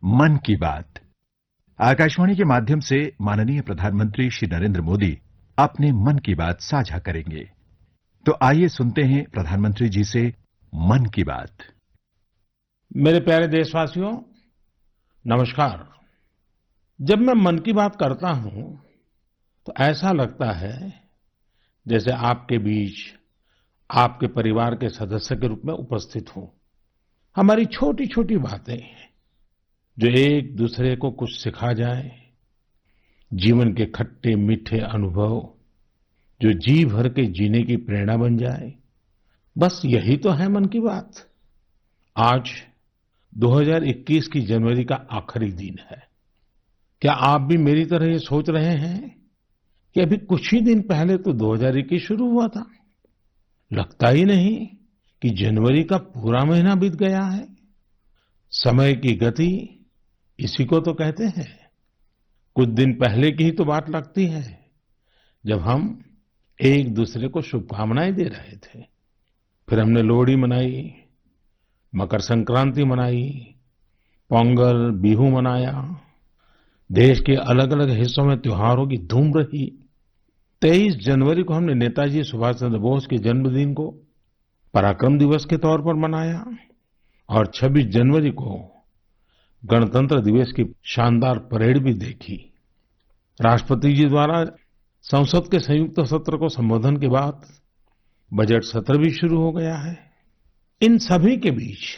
मन की बात। आकाशवाणी के माध्यम से माननीय प्रधानमंत्री श्री नरेंद्र मोदी अपने मन की बात साझा करेंगे। तो आइए सुनते हैं प्रधानमंत्री जी से मन की बात। मेरे प्यारे देशवासियों, नमस्कार। जब मैं मन की बात करता हूं तो ऐसा लगता है जैसे आपके बीच आपके परिवार के सदस्य के रूप में उपस्थित हूं। हमारी छोटी छोटी बातें जो एक दूसरे को कुछ सिखा जाए, जीवन के खट्टे मीठे अनुभव जो जी भर के जीने की प्रेरणा बन जाए, बस यही तो है मन की बात। आज 2021 की जनवरी का आखिरी दिन है। क्या आप भी मेरी तरह ये सोच रहे हैं कि अभी कुछ ही दिन पहले तो 2021 शुरू हुआ था? लगता ही नहीं कि जनवरी का पूरा महीना बीत गया है। समय की गति इसी को तो कहते हैं। कुछ दिन पहले की ही तो बात लगती है जब हम एक दूसरे को शुभकामनाएं दे रहे थे। फिर हमने लोहड़ी मनाई, मकर संक्रांति मनाई, पोंगल, बिहू मनाया। देश के अलग अलग हिस्सों में त्योहारों की धूम रही। 23 जनवरी को हमने नेताजी सुभाष चंद्र बोस के जन्मदिन को पराक्रम दिवस के तौर पर मनाया और 26 जनवरी को गणतंत्र दिवस की शानदार परेड भी देखी। राष्ट्रपति जी द्वारा संसद के संयुक्त सत्र को संबोधन के बाद बजट सत्र भी शुरू हो गया है। इन सभी के बीच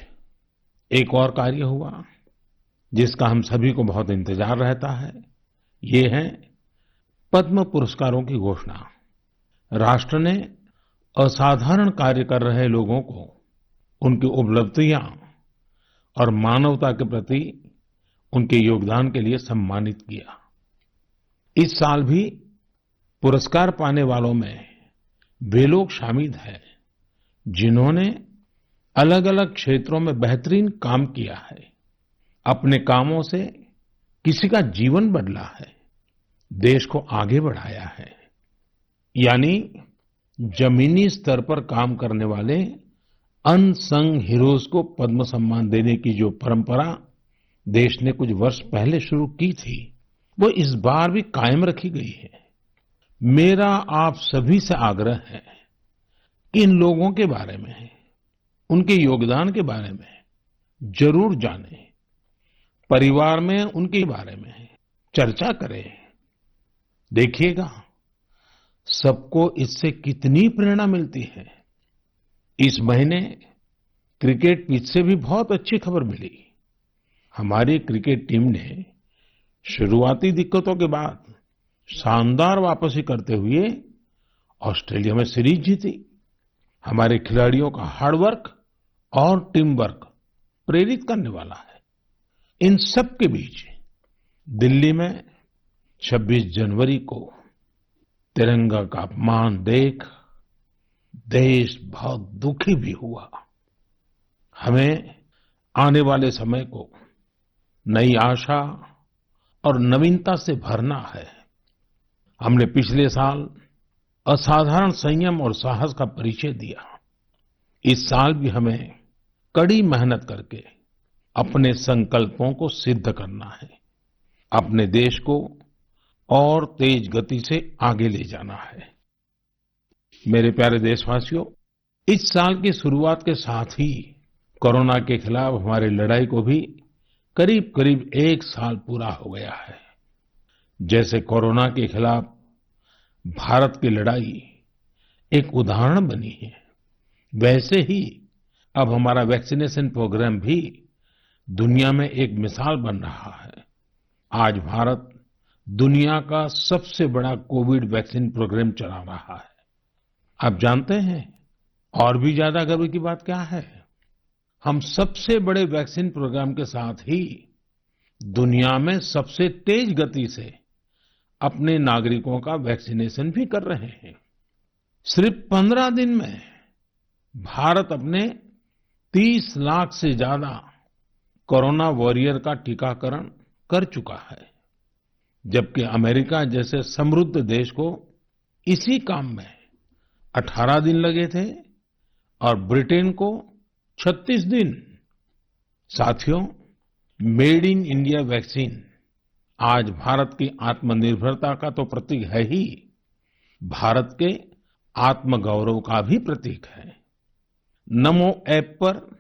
एक और कार्य हुआ जिसका हम सभी को बहुत इंतजार रहता है। ये है पद्म पुरस्कारों की घोषणा। राष्ट्र ने असाधारण कार्य कर रहे लोगों को उनकी उपलब्धियां और मानवता के प्रति उनके योगदान के लिए सम्मानित किया। इस साल भी पुरस्कार पाने वालों में वे लोग शामिल हैं जिन्होंने अलग अलग क्षेत्रों में बेहतरीन काम किया है। अपने कामों से किसी का जीवन बदला है, देश को आगे बढ़ाया है। यानी जमीनी स्तर पर काम करने वाले अनसंग हीरोज को पद्म सम्मान देने की जो परंपरा देश ने कुछ वर्ष पहले शुरू की थी, वो इस बार भी कायम रखी गई है। मेरा आप सभी से आग्रह है कि इन लोगों के बारे में, उनके योगदान के बारे में जरूर जानें, परिवार में उनके बारे में चर्चा करें। देखिएगा सबको इससे कितनी प्रेरणा मिलती है। इस महीने क्रिकेट पिच से भी बहुत अच्छी खबर मिली। हमारी क्रिकेट टीम ने शुरुआती दिक्कतों के बाद शानदार वापसी करते हुए ऑस्ट्रेलिया में सीरीज जीती। हमारे खिलाड़ियों का हार्डवर्क और टीम वर्क प्रेरित करने वाला है। इन सब के बीच दिल्ली में 26 जनवरी को तिरंगा का अपमान देख देश बहुत दुखी भी हुआ। हमें आने वाले समय को नई आशा और नवीनता से भरना है। हमने पिछले साल असाधारण संयम और साहस का परिचय दिया। इस साल भी हमें कड़ी मेहनत करके अपने संकल्पों को सिद्ध करना है। अपने देश को और तेज गति से आगे ले जाना है। मेरे प्यारे देशवासियों, इस साल की शुरुआत के साथ ही कोरोना के खिलाफ हमारी लड़ाई को भी करीब करीब 1 साल पूरा हो गया है। जैसे कोरोना के खिलाफ भारत की लड़ाई एक उदाहरण बनी है, वैसे ही अब हमारा वैक्सीनेशन प्रोग्राम भी दुनिया में एक मिसाल बन रहा है। आज भारत दुनिया का सबसे बड़ा कोविड वैक्सीन प्रोग्राम चला रहा है। आप जानते हैं और भी ज्यादा गर्व की बात क्या है? हम सबसे बड़े वैक्सीन प्रोग्राम के साथ ही दुनिया में सबसे तेज गति से अपने नागरिकों का वैक्सीनेशन भी कर रहे हैं। सिर्फ 15 दिन में भारत अपने 30 लाख से ज्यादा कोरोना वॉरियर का टीकाकरण कर चुका है, जबकि अमेरिका जैसे समृद्ध देश को इसी काम में 18 दिन लगे थे और ब्रिटेन को 36 दिन। साथियों, मेड इन इंडिया वैक्सीन आज भारत की आत्मनिर्भरता का तो प्रतीक है ही, भारत के आत्मगौरव का भी प्रतीक है। नमो ऐप पर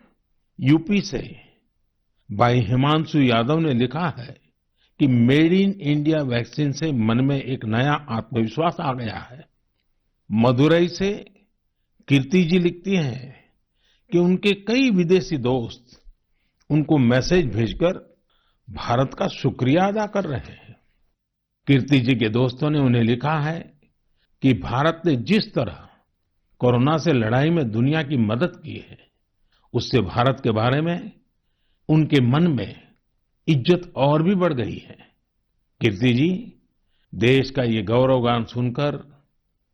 यूपी से भाई हिमांशु यादव ने लिखा है कि मेड इन इंडिया वैक्सीन से मन में एक नया आत्मविश्वास आ गया है। मदुरई से कीर्ति जी लिखती हैं कि उनके कई विदेशी दोस्त उनको मैसेज भेजकर भारत का शुक्रिया अदा कर रहे हैं। कीर्ति जी के दोस्तों ने उन्हें लिखा है कि भारत ने जिस तरह कोरोना से लड़ाई में दुनिया की मदद की है, उससे भारत के बारे में उनके मन में इज्जत और भी बढ़ गई है। कीर्ति जी, देश का ये गौरवगान सुनकर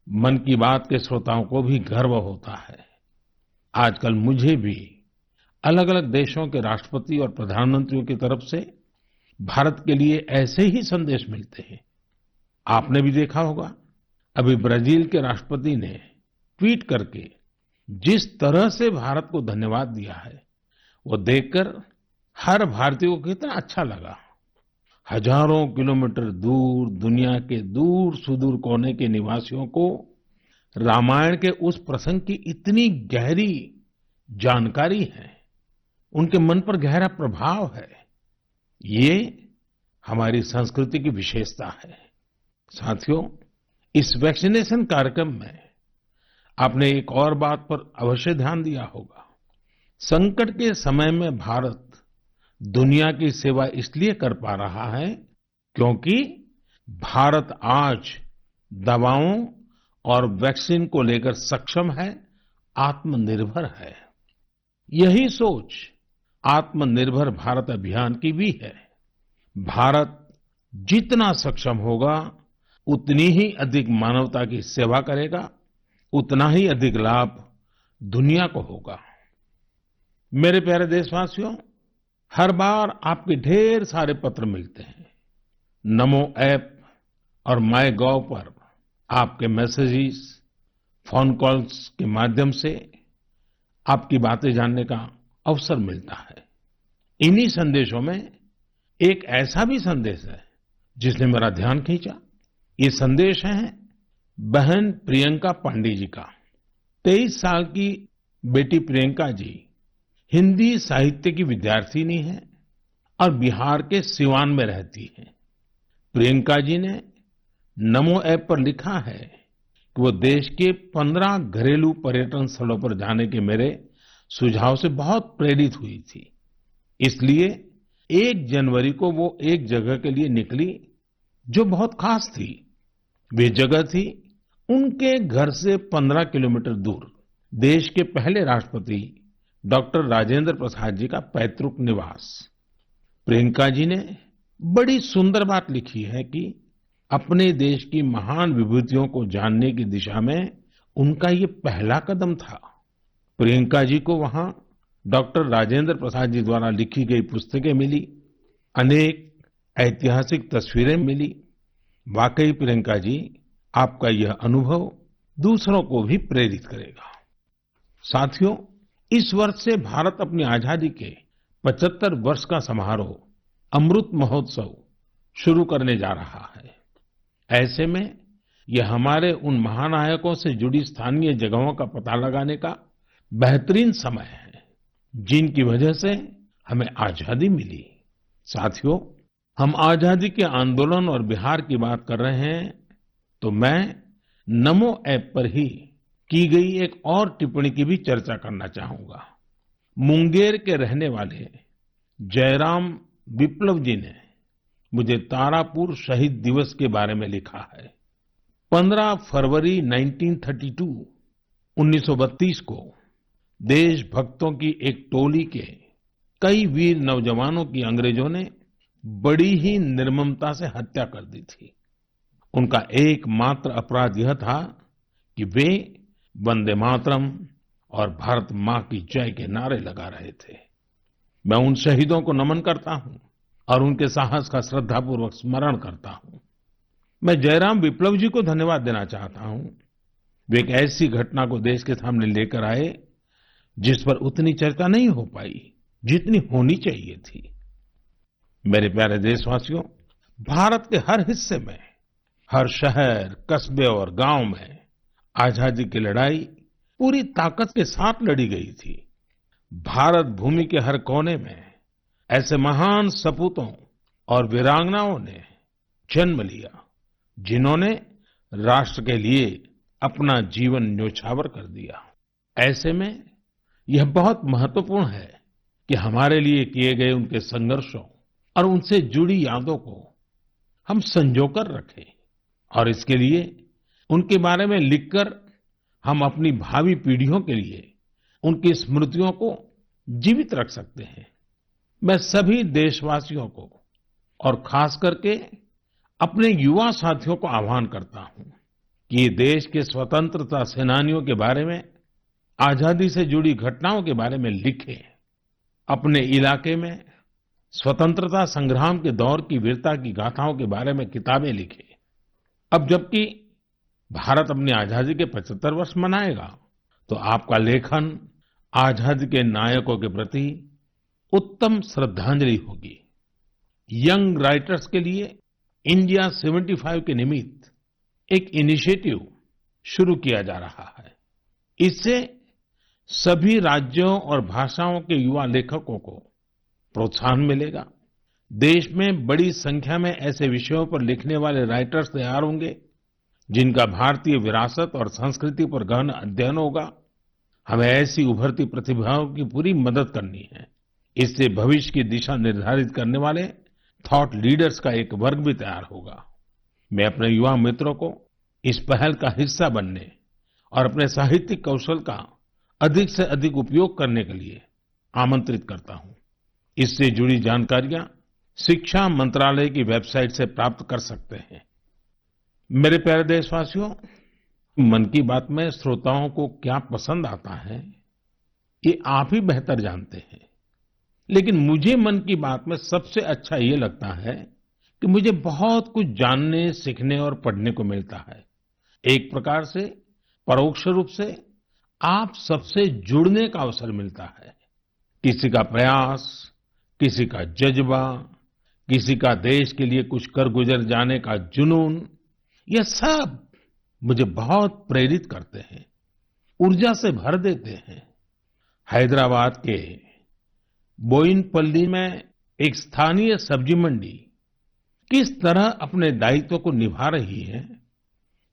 मन की बात के श्रोताओं को भी गर्व होता है। आजकल मुझे भी अलग अलग देशों के राष्ट्रपति और प्रधानमंत्रियों की तरफ से भारत के लिए ऐसे ही संदेश मिलते हैं। आपने भी देखा होगा, अभी ब्राजील के राष्ट्रपति ने ट्वीट करके जिस तरह से भारत को धन्यवाद दिया है, वो देखकर हर भारतीय को कितना अच्छा लगा। हजारों किलोमीटर दूर दुनिया के दूर सुदूर कोने के निवासियों को रामायण के उस प्रसंग की इतनी गहरी जानकारी है, उनके मन पर गहरा प्रभाव है। ये हमारी संस्कृति की विशेषता है। साथियों, इस वैक्सीनेशन कार्यक्रम में आपने एक और बात पर अवश्य ध्यान दिया होगा। संकट के समय में भारत दुनिया की सेवा इसलिए कर पा रहा है क्योंकि भारत आज दवाओं और वैक्सीन को लेकर सक्षम है, आत्मनिर्भर है। यही सोच आत्मनिर्भर भारत अभियान की भी है। भारत जितना सक्षम होगा, उतनी ही अधिक मानवता की सेवा करेगा, उतना ही अधिक लाभ दुनिया को होगा। मेरे प्यारे देशवासियों, हर बार आपके ढेर सारे पत्र मिलते हैं। नमो ऐप और माय गॉव पर आपके मैसेजेस, फोन कॉल्स के माध्यम से आपकी बातें जानने का अवसर मिलता है। इन्हीं संदेशों में एक ऐसा भी संदेश है जिसने मेरा ध्यान खींचा। ये संदेश है बहन प्रियंका पांडे जी का। 23 साल की बेटी प्रियंका जी हिंदी साहित्य की विद्यार्थिनी है और बिहार के सिवान में रहती है। प्रियंका जी ने नमो ऐप पर लिखा है कि वो देश के 15 घरेलू पर्यटन स्थलों पर जाने के मेरे सुझाव से बहुत प्रेरित हुई थी। इसलिए 1 जनवरी को वो एक जगह के लिए निकली जो बहुत खास थी। वे जगह थी उनके घर से 15 किलोमीटर दूर देश के पहले राष्ट्रपति डॉक्टर राजेंद्र प्रसाद जी का पैतृक निवास। प्रियंका जी ने बड़ी सुंदर बात लिखी है कि अपने देश की महान विभूतियों को जानने की दिशा में उनका ये पहला कदम था। प्रियंका जी को वहां डॉक्टर राजेंद्र प्रसाद जी द्वारा लिखी गई पुस्तकें मिली, अनेक ऐतिहासिक तस्वीरें मिली। वाकई प्रियंका जी, आपका यह अनुभव दूसरों को भी प्रेरित करेगा। साथियों, इस वर्ष से भारत अपनी आजादी के 75 वर्ष का समारोह अमृत महोत्सव शुरू करने जा रहा है। ऐसे में यह हमारे उन महानायकों से जुड़ी स्थानीय जगहों का पता लगाने का बेहतरीन समय है जिनकी वजह से हमें आजादी मिली। साथियों, हम आजादी के आंदोलन और बिहार की बात कर रहे हैं तो मैं नमो ऐप पर ही की गई एक और टिप्पणी की भी चर्चा करना चाहूंगा। मुंगेर के रहने वाले जयराम विप्लव जी ने मुझे तारापुर शहीद दिवस के बारे में लिखा है। 15 फरवरी 1932 को देशभक्तों की एक टोली के कई वीर नौजवानों की अंग्रेजों ने बड़ी ही निर्ममता से हत्या कर दी थी। उनका एकमात्र अपराध यह था कि वे वंदे मातरम और भारत माँ की जय के नारे लगा रहे थे। मैं उन शहीदों को नमन करता हूं और उनके साहस का श्रद्धापूर्वक स्मरण करता हूं। मैं जयराम विप्लव जी को धन्यवाद देना चाहता हूं। वे एक ऐसी घटना को देश के सामने लेकर आए जिस पर उतनी चर्चा नहीं हो पाई जितनी होनी चाहिए थी। मेरे प्यारे देशवासियों, भारत के हर हिस्से में, हर शहर, कस्बे और गांव में आजादी की लड़ाई पूरी ताकत के साथ लड़ी गई थी। भारत भूमि के हर कोने में ऐसे महान सपूतों और वीरांगनाओं ने जन्म लिया, जिन्होंने राष्ट्र के लिए अपना जीवन न्योछावर कर दिया। ऐसे में यह बहुत महत्वपूर्ण है कि हमारे लिए किए गए उनके संघर्षों और उनसे जुड़ी यादों को हम संजोकर रखें और इसके लिए उनके बारे में लिखकर हम अपनी भावी पीढ़ियों के लिए उनकी स्मृतियों को जीवित रख सकते हैं। मैं सभी देशवासियों को और खास करके अपने युवा साथियों को आह्वान करता हूं कि ये देश के स्वतंत्रता सेनानियों के बारे में, आजादी से जुड़ी घटनाओं के बारे में लिखें। अपने इलाके में स्वतंत्रता संग्राम के दौर की वीरता की गाथाओं के बारे में किताबें लिखें। अब जबकि भारत अपनी आजादी के 75 वर्ष मनाएगा, तो आपका लेखन आजादी के नायकों के प्रति उत्तम श्रद्धांजलि होगी। यंग राइटर्स के लिए इंडिया 75 के निमित्त एक इनिशिएटिव शुरू किया जा रहा है। इससे सभी राज्यों और भाषाओं के युवा लेखकों को प्रोत्साहन मिलेगा। देश में बड़ी संख्या में ऐसे विषयों पर लिखने वाले राइटर्स तैयार होंगे, जिनका भारतीय विरासत और संस्कृति पर गहन अध्ययन होगा। हमें ऐसी उभरती प्रतिभाओं की पूरी मदद करनी है। इससे भविष्य की दिशा निर्धारित करने वाले थॉट लीडर्स का एक वर्ग भी तैयार होगा। मैं अपने युवा मित्रों को इस पहल का हिस्सा बनने और अपने साहित्यिक कौशल का अधिक से अधिक उपयोग करने के लिए आमंत्रित करता हूं। इससे जुड़ी जानकारियां शिक्षा मंत्रालय की वेबसाइट से प्राप्त कर सकते हैं। मेरे प्यारे देशवासियों, मन की बात में श्रोताओं को क्या पसंद आता है, ये आप ही बेहतर जानते हैं। लेकिन मुझे मन की बात में सबसे अच्छा ये लगता है कि मुझे बहुत कुछ जानने, सीखने और पढ़ने को मिलता है। एक प्रकार से परोक्ष रूप से आप सबसे जुड़ने का अवसर मिलता है। किसी का प्रयास, किसी का जज्बा, किसी का देश के लिए कुछ कर गुजर जाने का जुनून, यह सब मुझे बहुत प्रेरित करते हैं, ऊर्जा से भर देते हैं। हैदराबाद के बोयिनपल्ली में एक स्थानीय सब्जी मंडी किस तरह अपने दायित्व को निभा रही है,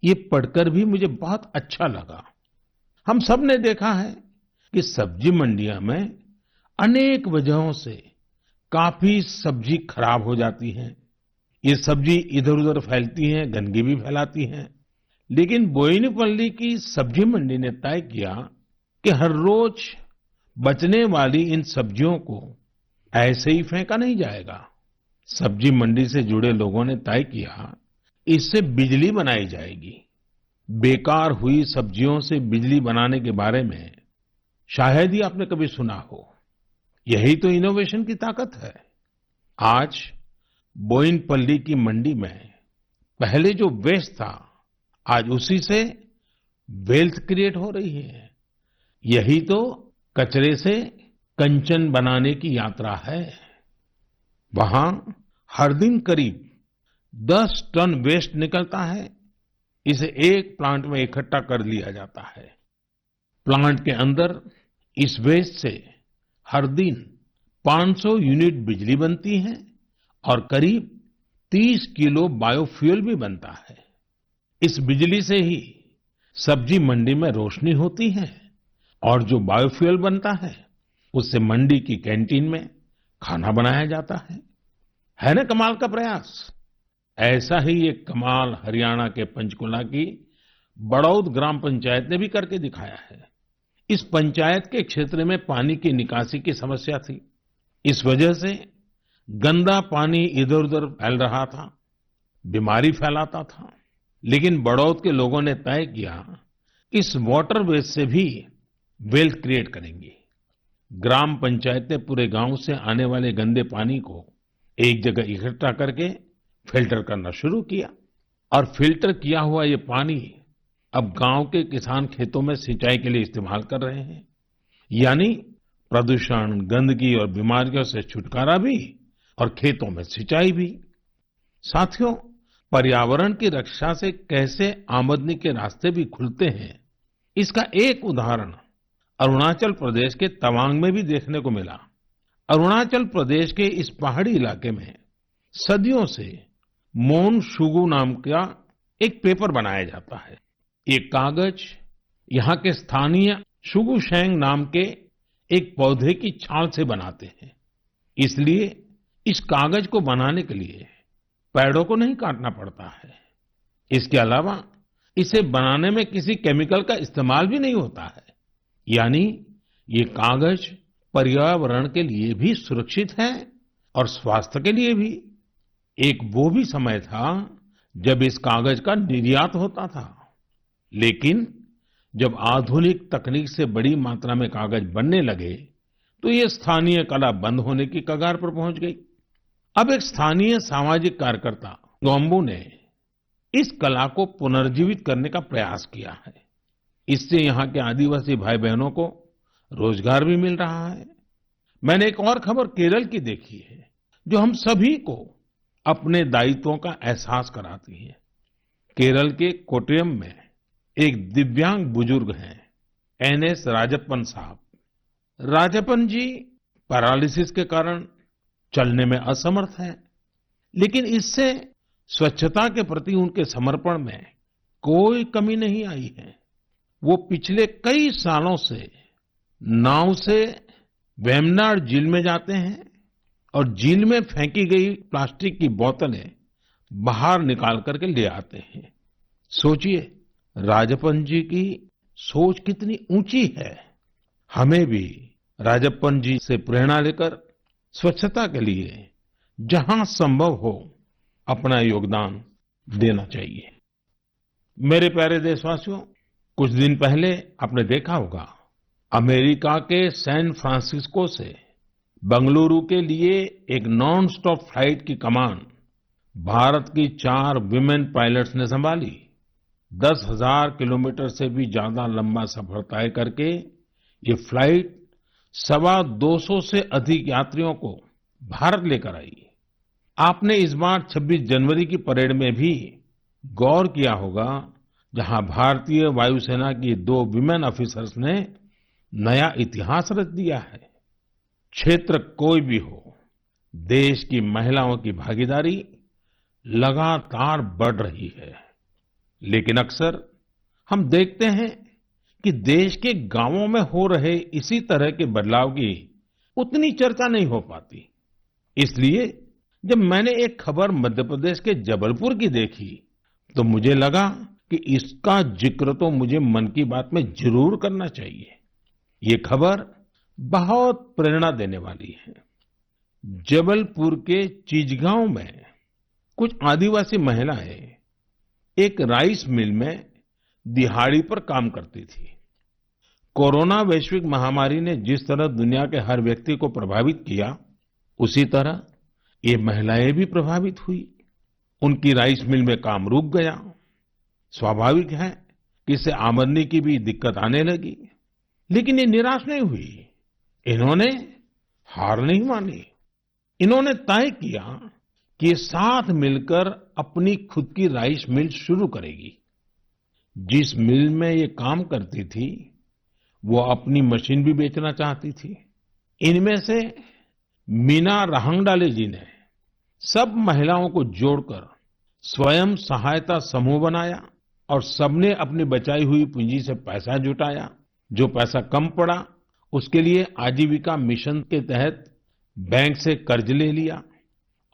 ये पढ़कर भी मुझे बहुत अच्छा लगा। हम सब ने देखा है कि सब्जी मंडियों में अनेक वजहों से काफी सब्जी खराब हो जाती है। ये सब्जी इधर-उधर फैलती है, गंदगी भी फैलाती है। लेकिन बोयिनपल्ली की सब्जी मंडी ने तय किया कि हर रोज बचने वाली इन सब्जियों को ऐसे ही फेंका नहीं जाएगा। सब्जी मंडी से जुड़े लोगों ने तय किया, इससे बिजली बनाई जाएगी। बेकार हुई सब्जियों से बिजली बनाने के बारे में शायद ही आपने कभी सुना हो। यही तो इनोवेशन की ताकत है। आज बोयिनपल्ली की मंडी में पहले जो वेस्ट था, आज उसी से वेल्थ क्रिएट हो रही है। यही तो कचरे से कंचन बनाने की यात्रा है। वहां हर दिन करीब 10 टन वेस्ट निकलता है। इसे एक प्लांट में इकट्ठा कर लिया जाता है। प्लांट के अंदर इस वेस्ट से हर दिन 500 यूनिट बिजली बनती है और करीब 30 किलो बायोफ्यूल भी बनता है। इस बिजली से ही सब्जी मंडी में रोशनी होती है और जो बायोफ्यूल बनता है, उससे मंडी की कैंटीन में खाना बनाया जाता है ना कमाल का प्रयास। ऐसा ही एक कमाल हरियाणा के पंचकुला की बड़ौद ग्राम पंचायत ने भी करके दिखाया है। इस पंचायत के क्षेत्र में पानी की निकासी की समस्या थी। इस वजह से गंदा पानी इधर-उधर फैल रहा था, बीमारी फैलाता था। लेकिन बड़ौद के लोगों ने तय किया कि इस वाटर वेस्ट से भी वेल्थ क्रिएट करेंगे। ग्राम पंचायत ने पूरे गांव से आने वाले गंदे पानी को एक जगह इकट्ठा करके फिल्टर करना शुरू किया और फिल्टर किया हुआ ये पानी अब गांव के किसान खेतों में सिंचाई के लिए इस्तेमाल कर रहे हैं। यानी प्रदूषण, गंदगी और बीमारियों से छुटकारा भी और खेतों में सिंचाई भी। साथियों, पर्यावरण की रक्षा से कैसे आमदनी के रास्ते भी खुलते हैं, इसका एक उदाहरण अरुणाचल प्रदेश के तवांग में भी देखने को मिला। अरुणाचल प्रदेश के इस पहाड़ी इलाके में सदियों से मोन शुगु नाम का एक पेपर बनाया जाता है। ये कागज यहाँ के स्थानीय शुगु शेंग नाम के एक पौधे की छाल से बनाते हैं। इसलिए इस कागज को बनाने के लिए पेड़ों को नहीं काटना पड़ता है। इसके अलावा इसे बनाने में किसी केमिकल का इस्तेमाल भी नहीं होता है। यानी ये कागज पर्यावरण के लिए भी सुरक्षित है और स्वास्थ्य के लिए भी। एक वो भी समय था जब इस कागज का निर्यात होता था, लेकिन जब आधुनिक तकनीक से बड़ी मात्रा में कागज बनने लगे तो ये स्थानीय कला बंद होने की कगार पर पहुंच गई। अब एक स्थानीय सामाजिक कार्यकर्ता गोम्बू ने इस कला को पुनर्जीवित करने का प्रयास किया है। इससे यहाँ के आदिवासी भाई बहनों को रोजगार भी मिल रहा है। मैंने एक और खबर केरल की देखी है जो हम सभी को अपने दायित्वों का एहसास कराती है। केरल के कोट्टयम में एक दिव्यांग बुजुर्ग हैं, एनएस राजप्पन साहब। राजप्पन जी पैरालिसिस के कारण चलने में असमर्थ हैं, लेकिन इससे स्वच्छता के प्रति उनके समर्पण में कोई कमी नहीं आई है। वो पिछले कई सालों से नाव से वेम्बनाड झील में जाते हैं और झील में फेंकी गई प्लास्टिक की बोतलें बाहर निकाल करके ले आते हैं। सोचिए, राजप्पन जी की सोच कितनी ऊंची है। हमें भी राजप्पन जी से प्रेरणा लेकर स्वच्छता के लिए जहां संभव हो अपना योगदान देना चाहिए। मेरे प्यारे देशवासियों, कुछ दिन पहले आपने देखा होगा, अमेरिका के सैन फ्रांसिस्को से बंगलुरु के लिए एक नॉन स्टॉप फ्लाइट की कमान भारत की 4 विमेन पायलट्स ने संभाली। 10,000 किलोमीटर से भी ज्यादा लंबा सफर तय करके ये फ्लाइट 225 से अधिक यात्रियों को भारत लेकर आई। आपने इस बार 26 जनवरी की परेड में भी गौर किया होगा, जहां भारतीय वायुसेना की 2 विमेन ऑफिसर्स ने नया इतिहास रच दिया है। क्षेत्र कोई भी हो, देश की महिलाओं की भागीदारी लगातार बढ़ रही है। लेकिन अक्सर हम देखते हैं कि देश के गांवों में हो रहे इसी तरह के बदलाव की उतनी चर्चा नहीं हो पाती। इसलिए जब मैंने एक खबर मध्य प्रदेश के जबलपुर की देखी तो मुझे लगा कि इसका जिक्र तो मुझे मन की बात में जरूर करना चाहिए। ये खबर बहुत प्रेरणा देने वाली है। जबलपुर के चिचगांव में कुछ आदिवासी महिलाएं एक राइस मिल में दिहाड़ी पर काम करती थी। कोरोना वैश्विक महामारी ने जिस तरह दुनिया के हर व्यक्ति को प्रभावित किया, उसी तरह ये महिलाएं भी प्रभावित हुई। उनकी राइस मिल में काम रुक गया। स्वाभाविक है कि इससे आमदनी की भी दिक्कत आने लगी, लेकिन ये निराश नहीं हुई। इन्होंने हार नहीं मानी। इन्होंने तय किया कि ये साथ मिलकर अपनी खुद की राइस मिल शुरू करेगी। जिस मिल में ये काम करती थी, वो अपनी मशीन भी बेचना चाहती थी। इनमें से मीना रहंगडाले जी ने सब महिलाओं को जोड़कर स्वयं सहायता समूह बनाया और सबने अपनी बचाई हुई पूंजी से पैसा जुटाया। जो पैसा कम पड़ा, उसके लिए आजीविका मिशन के तहत बैंक से कर्ज ले लिया।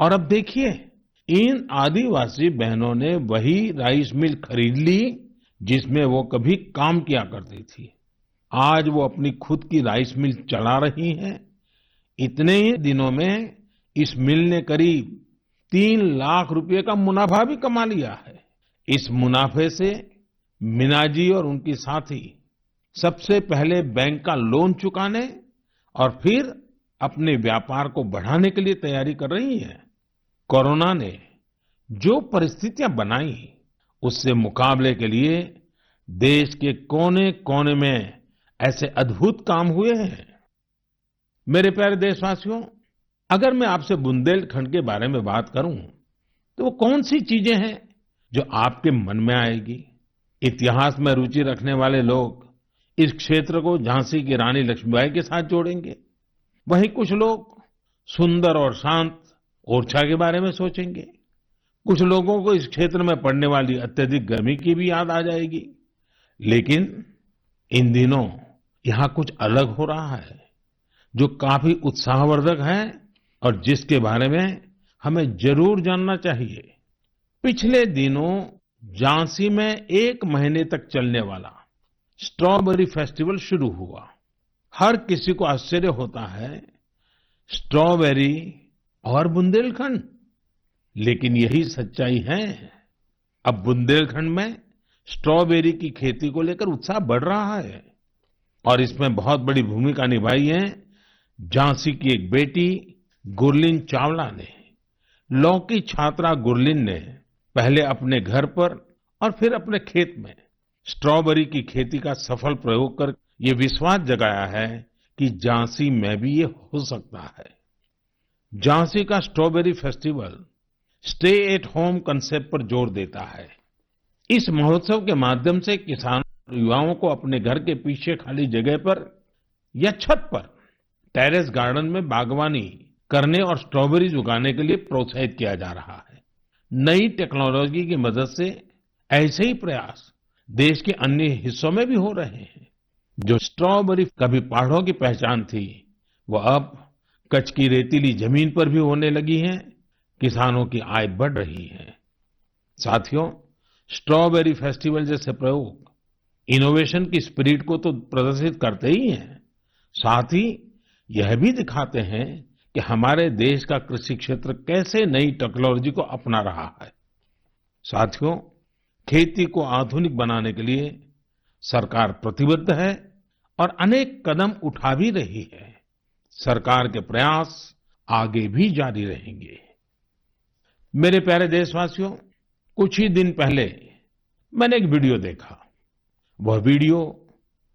और अब देखिए, इन आदिवासी बहनों ने वही राइस मिल खरीद ली जिसमें वो कभी काम किया करती थी। आज वो अपनी खुद की राइस मिल चला रही हैं। इतने ही दिनों में इस मिल ने करीब 3 लाख रुपए का मुनाफा भी कमा लिया है। इस मुनाफे से मीना जी और उनकी साथी सबसे पहले बैंक का लोन चुकाने और फिर अपने व्यापार को बढ़ाने के लिए तैयारी कर रही हैं। कोरोना ने जो परिस्थितियां बनाई, उससे मुकाबले के लिए देश के कोने-कोने में ऐसे अद्भुत काम हुए हैं। मेरे प्यारे देशवासियों, अगर मैं आपसे बुंदेलखंड के बारे में बात करूं तो वो कौन सी चीजें हैं जो आपके मन में आएगी? इतिहास में रुचि रखने वाले लोग इस क्षेत्र को झांसी की रानी लक्ष्मीबाई के साथ जोड़ेंगे। वहीं कुछ लोग सुंदर और शांत ओरछा के बारे में सोचेंगे। कुछ लोगों को इस क्षेत्र में पड़ने वाली अत्यधिक गर्मी की भी याद आ जाएगी। लेकिन इन दिनों यहाँ कुछ अलग हो रहा है जो काफी उत्साहवर्धक है और जिसके बारे में हमें जरूर जानना चाहिए। पिछले दिनों झांसी में 1 महीने तक चलने वाला स्ट्रॉबेरी फेस्टिवल शुरू हुआ। हर किसी को आश्चर्य होता है, स्ट्रॉबेरी और बुंदेलखंड, लेकिन यही सच्चाई है। अब बुंदेलखंड में स्ट्रॉबेरी की खेती को लेकर उत्साह बढ़ रहा है और इसमें बहुत बड़ी भूमिका निभाई है झांसी की एक बेटी गुरलीन चावला ने। लॉ की छात्रा गुरलीन ने पहले अपने घर पर और फिर अपने खेत में स्ट्रॉबेरी की खेती का सफल प्रयोग कर ये विश्वास जगाया है कि झांसी में भी ये हो सकता है। झांसी का strawberry festival stay at home concept पर जोर देता है। इस महोत्सव के माध्यम से किसान युवाओं को अपने घर के पीछे खाली जगह पर या छत पर टेरेस गार्डन में बागवानी करने और स्ट्रॉबेरीज उगाने के लिए प्रोत्साहित किया जा रहा है। नई टेक्नोलॉजी की मदद से ऐसे ही प्रयास देश के अन्य हिस्सों में भी हो रहे हैं। जो स्ट्रॉबेरी कभी पहाड़ों की पहचान थी, वो अब कच्छ की रेतीली जमीन पर भी होने लगी है। किसानों की आय बढ़ रही है। साथियों, स्ट्रॉबेरी फेस्टिवल जैसे प्रयोग इनोवेशन की स्पिरिट को तो प्रदर्शित करते ही हैं, साथ ही यह भी दिखाते हैं कि हमारे देश का कृषि क्षेत्र कैसे नई टेक्नोलॉजी को अपना रहा है। साथियों, खेती को आधुनिक बनाने के लिए सरकार प्रतिबद्ध है और अनेक कदम उठा भी रही है। सरकार के प्रयास आगे भी जारी रहेंगे। मेरे प्यारे देशवासियों, कुछ ही दिन पहले मैंने एक वीडियो देखा। वह वीडियो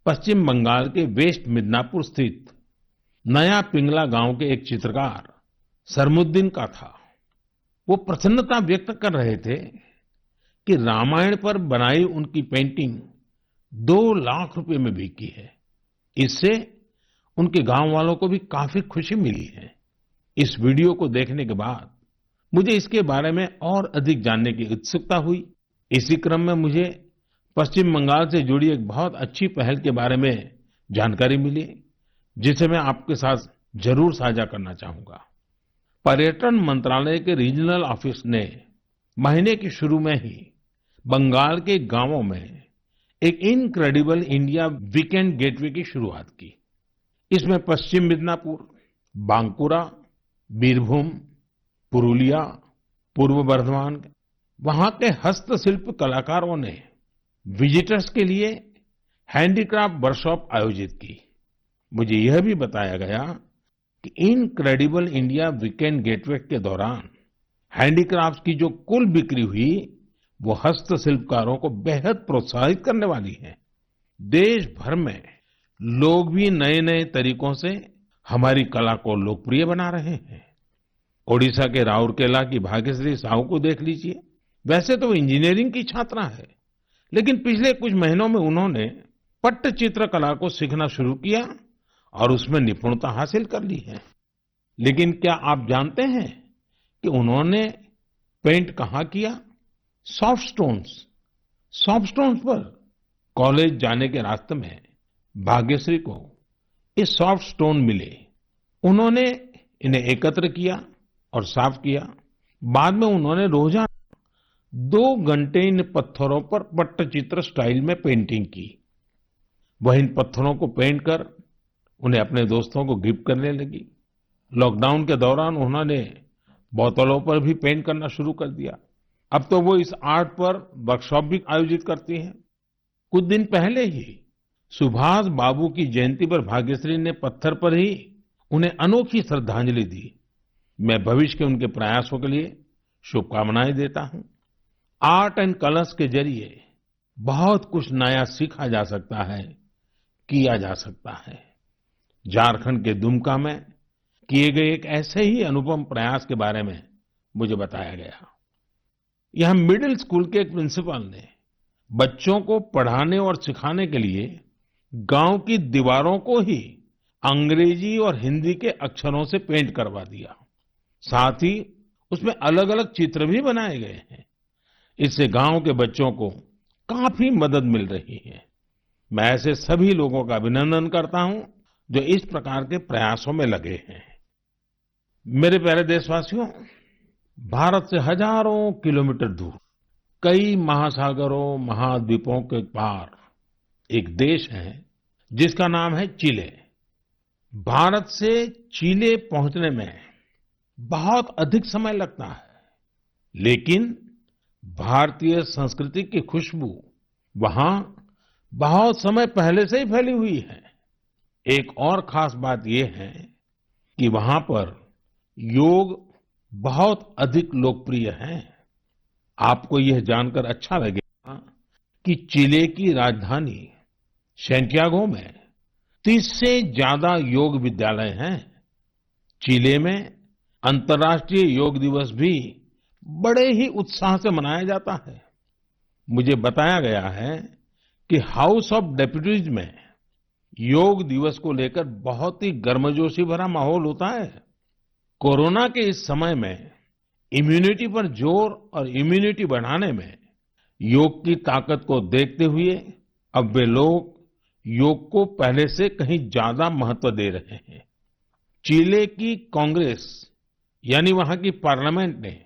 पश्चिम बंगाल के वेस्ट मिदनापुर स्थित नया पिंगला गांव के एक चित्रकार सरमुद्दीन का था। वो प्रसन्नता व्यक्त कर रहे थे कि रामायण पर बनाई उनकी पेंटिंग 2 लाख रुपए में बिकी है। इससे उनके गांव वालों को भी काफी खुशी मिली है। इस वीडियो को देखने के बाद मुझे इसके बारे में और अधिक जानने की उत्सुकता हुई। इसी क्रम में मुझे पश्चिम बंगाल से जुड़ी एक बहुत अच्छी पहल के बारे में जानकारी मिली, जिसे मैं आपके साथ जरूर साझा करना चाहूंगा। पर्यटन मंत्रालय के रीजनल ऑफिस ने महीने के शुरू में ही बंगाल के गांवों में एक इनक्रेडिबल इंडिया वीकेंड गेटवे की शुरुआत की। इसमें पश्चिम मिदनापुर, बांकुरा, बीरभूम, पुरुलिया, पूर्व बर्धमान, वहां के हस्तशिल्प कलाकारों ने विजिटर्स के लिए हैंडीक्राफ्ट वर्कशॉप आयोजित की। मुझे यह भी बताया गया कि इनक्रेडिबल इंडिया वीकेंड गेटवे के दौरान हैंडीक्राफ्ट की जो कुल बिक्री हुई, वो हस्तशिल्पकारों को बेहद प्रोत्साहित करने वाली है। देश भर में लोग भी नए नए तरीकों से हमारी कला को लोकप्रिय बना रहे हैं। ओडिशा के राउरकेला की भाग्यश्री साहू को देख लीजिए। वैसे तो वो इंजीनियरिंग की छात्रा है, लेकिन पिछले कुछ महीनों में उन्होंने पट्टचित्र कला को सीखना शुरू किया और उसमें निपुणता हासिल कर ली है। लेकिन क्या आप जानते हैं कि उन्होंने पेंट कहाँ किया? सॉफ्ट स्टोन्स पर। कॉलेज जाने के रास्ते में भाग्यश्री को ये सॉफ्ट स्टोन मिले। उन्होंने इन्हें एकत्र किया और साफ किया। बाद में उन्होंने रोजाना 2 घंटे इन पत्थरों पर पट्टचित्र स्टाइल में पेंटिंग की। वह इन पत्थरों को पेंट कर उन्हें अपने दोस्तों को गिफ्ट करने लगी। लॉकडाउन के दौरान उन्होंने बोतलों पर भी पेंट करना शुरू कर दिया। अब तो वो इस आर्ट पर वर्कशॉप भी आयोजित करती हैं। कुछ दिन पहले ही सुभाष बाबू की जयंती पर भाग्यश्री ने पत्थर पर ही उन्हें अनोखी श्रद्धांजलि दी। मैं भविष्य के उनके प्रयासों के लिए शुभकामनाएं देता हूं। आर्ट एंड कलर्स के जरिए बहुत कुछ नया सीखा जा सकता है, किया जा सकता है। झारखंड के दुमका में किए गए एक ऐसे ही अनुपम प्रयास के बारे में मुझे बताया गया। यहाँ मिडिल स्कूल के एक प्रिंसिपल ने बच्चों को पढ़ाने और सिखाने के लिए गांव की दीवारों को ही अंग्रेजी और हिंदी के अक्षरों से पेंट करवा दिया। साथ ही उसमें अलग अलग चित्र भी बनाए गए हैं। इससे गांव के बच्चों को काफी मदद मिल रही है। मैं ऐसे सभी लोगों का अभिनंदन करता हूं जो इस प्रकार के प्रयासों में लगे हैं। मेरे प्यारे देशवासियों, भारत से हजारों किलोमीटर दूर, कई महासागरों, महाद्वीपों के पार एक देश है जिसका नाम है चिले। भारत से चिले पहुंचने में बहुत अधिक समय लगता है, लेकिन भारतीय संस्कृति की खुशबू वहां बहुत समय पहले से ही फैली हुई है। एक और खास बात यह है कि वहां पर योग बहुत अधिक लोकप्रिय है। आपको यह जानकर अच्छा लगेगा कि चिले की राजधानी सैंटियागो में 30 से ज्यादा योग विद्यालय हैं। चिले में अंतर्राष्ट्रीय योग दिवस भी बड़े ही उत्साह से मनाया जाता है। मुझे बताया गया है कि हाउस ऑफ डेप्यूटीज में योग दिवस को लेकर बहुत ही गर्मजोशी भरा माहौल होता है। कोरोना के इस समय में इम्यूनिटी पर जोर और इम्यूनिटी बढ़ाने में योग की ताकत को देखते हुए अब वे लोग योग को पहले से कहीं ज्यादा महत्व दे रहे हैं। चिले की कांग्रेस यानी वहां की पार्लियामेंट ने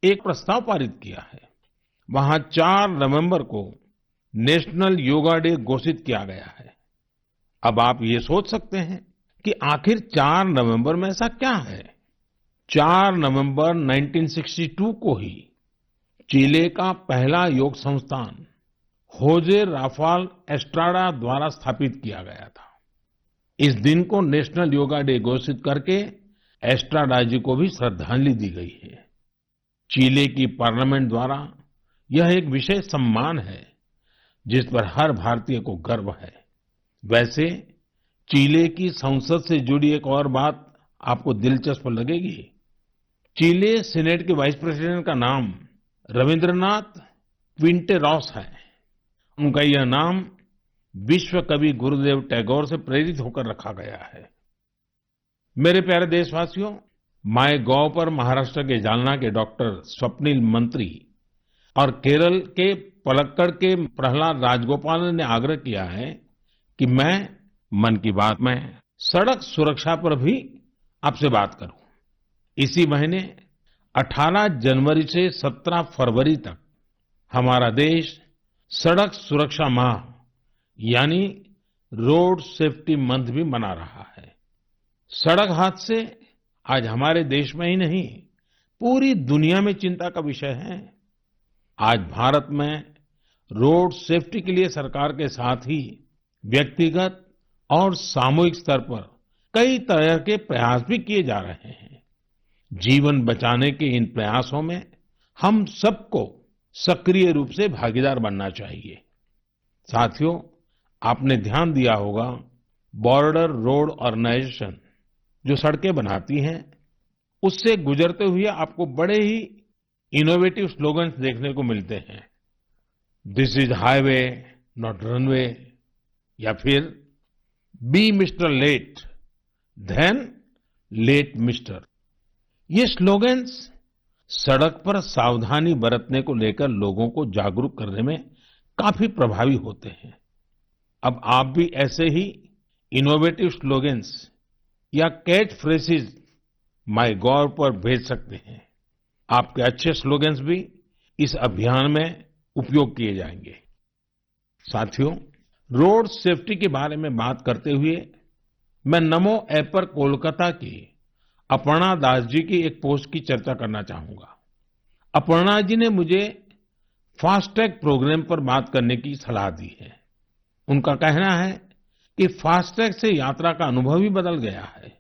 एक प्रस्ताव पारित किया है। वहां 4 नवंबर को नेशनल योगा डे घोषित किया गया है। अब आप ये सोच सकते हैं कि आखिर 4 नवंबर में ऐसा क्या है। 4 नवंबर 1962 को ही चिले का पहला योग संस्थान होजे राफाल एस्ट्राडा द्वारा स्थापित किया गया था। इस दिन को नेशनल योगा डे घोषित करके एस्ट्राडा जी को भी श्रद्धांजलि दी गई है। चिले की पार्लियामेंट द्वारा यह एक विशेष सम्मान है जिस पर हर भारतीय को गर्व है। वैसे चिले की संसद से जुड़ी एक और बात आपको दिलचस्प लगेगी। चिले सीनेट के वाइस प्रेसिडेंट का नाम रविंद्रनाथ क्विंटेरॉस है। उनका यह नाम विश्व कवि गुरुदेव टैगोर से प्रेरित होकर रखा गया है। मेरे प्यारे देशवासियों, माय गॉव पर महाराष्ट्र के जालना के डॉक्टर स्वप्निल मंत्री और केरल के पलक्कड़ के प्रहलाद राजगोपाल ने आग्रह किया है कि मैं मन की बात में सड़क सुरक्षा पर भी आपसे बात करूं। इसी महीने 18 जनवरी से 17 फरवरी तक हमारा देश सड़क सुरक्षा माह यानी रोड सेफ्टी मंथ भी मना रहा है। सड़क हादसे आज हमारे देश में ही नहीं, पूरी दुनिया में चिंता का विषय है। आज भारत में रोड सेफ्टी के लिए सरकार के साथ ही व्यक्तिगत और सामूहिक स्तर पर कई तरह के प्रयास भी किए जा रहे हैं। जीवन बचाने के इन प्रयासों में हम सबको सक्रिय रूप से भागीदार बनना चाहिए। साथियों, आपने ध्यान दिया होगा बॉर्डर रोड ऑर्गेनाइजेशन जो सड़कें बनाती हैं, उससे गुजरते हुए आपको बड़े ही इनोवेटिव स्लोगन्स देखने को मिलते हैं। This is highway not runway, या फिर be mister late than late mister. ये स्लोगन्स सड़क पर सावधानी बरतने को लेकर लोगों को जागरूक करने में काफी प्रभावी होते हैं। अब आप भी ऐसे ही इनोवेटिव स्लोगन्स या कैच फ्रेजेस माय गॉव पर भेज सकते हैं। आपके अच्छे स्लोगन्स भी इस अभियान में उपयोग किए जाएंगे। साथियों, रोड सेफ्टी के बारे में बात करते हुए मैं नमो ऐप पर कोलकाता की अपर्णा दास जी की एक पोस्ट की चर्चा करना चाहूंगा। अपर्णा जी ने मुझे फास्टैग प्रोग्राम पर बात करने की सलाह दी है। उनका कहना है कि फास्टैग से यात्रा का अनुभव ही बदल गया है।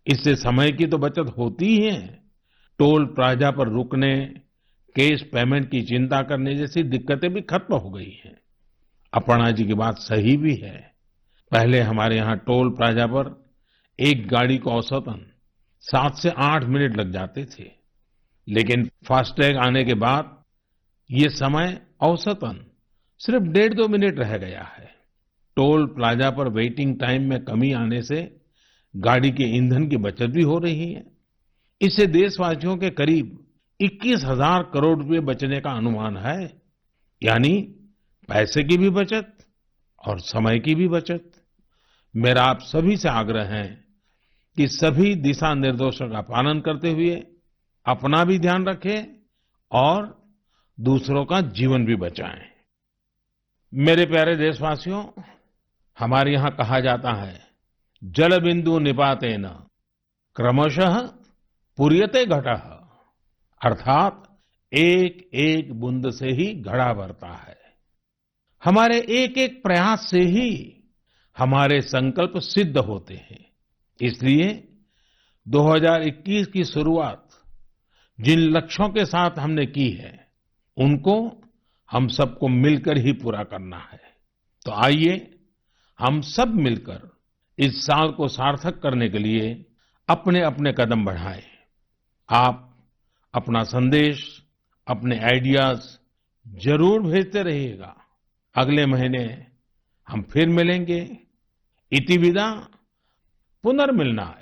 इससे समय की तो बचत होती ही है, टोल प्लाजा पर रुकने, कैश पेमेंट की चिंता करने जैसी दिक्कतें भी खत्म हो गई हैं। अपर्णा जी की बात सही भी है। पहले हमारे यहाँ टोल प्लाजा पर एक गाड़ी को औसतन 7 से 8 मिनट लग जाते थे, लेकिन फास्टैग आने के बाद ये समय औसतन सिर्फ 1.5-2 मिनट रह गया है। टोल प्लाजा पर वेटिंग टाइम में कमी आने से गाड़ी के ईंधन की बचत भी हो रही है। इससे देशवासियों के करीब 21,000 करोड़ रुपए बचने का अनुमान है, यानी पैसे की भी बचत और समय की भी बचत। मेरा आप सभी से आग्रह है कि सभी दिशा निर्देशों का पालन करते हुए अपना भी ध्यान रखें और दूसरों का जीवन भी बचाएं। मेरे प्यारे देशवासियों, हमारे यहाँ कहा जाता है, जल बिंदु निपातेन क्रमशः पूर्यते घटः, अर्थात एक एक बूंद से ही घड़ा भरता है। हमारे एक एक प्रयास से ही हमारे संकल्प सिद्ध होते हैं। इसलिए 2021 की शुरुआत जिन लक्ष्यों के साथ हमने की है, उनको हम सबको मिलकर ही पूरा करना है। तो आइए हम सब मिलकर इस साल को सार्थक करने के लिए अपने अपने कदम बढ़ाएं। आप अपना संदेश, अपने आइडियाज जरूर भेजते रहिएगा। अगले महीने हम फिर मिलेंगे। इति विदा पुनर्मिलनाय।